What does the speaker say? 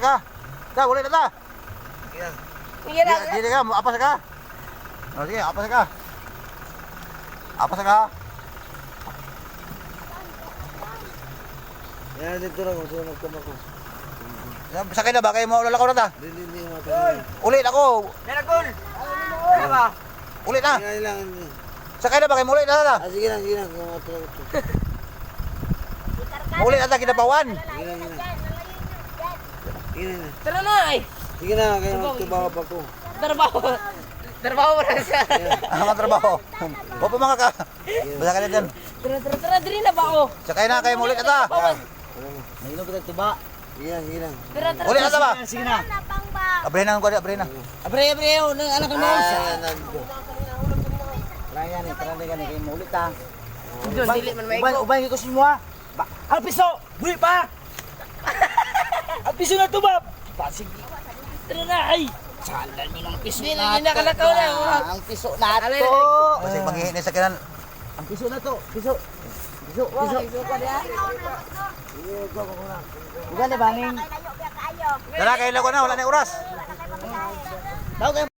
ka. Ka, ulit na ta. Sige na. Dili ka, apas ka. O sige, apas ka. Apas ka. Yan, dito lang ako. Sino nagkama ko? Sakay na ba? Kaya mo lalakaw na ta. Hindi mo. Ulit ako. Naragol. Ano ba? Ulit na. Yan lang. Sakay na ba? Kaya mo ulit na ta. Sige lang. Kumatulog ko. Ulit na ta, kinabawan. Sige na. Tara na ay. Sige na, kaya magtrabaho pa ko. Trabaho. Trabaho mo na siya. Ang trabaho. Opo mga ka. Basta ka na dyan. Tara, diri na ba ako? Sakay na, kaya mo ulit na ta. Nainom kita tuba. Sige lang. Tara. Ulit na ta ba? Sige na. Abre na ang kwada, abre na. Abre, anak mo. Raya ni, tara na gani, kayo mo ulit ha. Doon, dili man maiko. Ubay ko mo ha. Ang piso! Buhi pa! Ang piso na tubab! Sige. Tara na ay. Salan mo ng piso Hindi, na nakalakaw na. Ang piso na Alay, to! Kasi manghihi na sa kanan. Ang piso na to! Piso! Wow, iso ka diya. Bukan na banging. Dala, kayo lang ko na, wala na yung oras. Tawag kayo.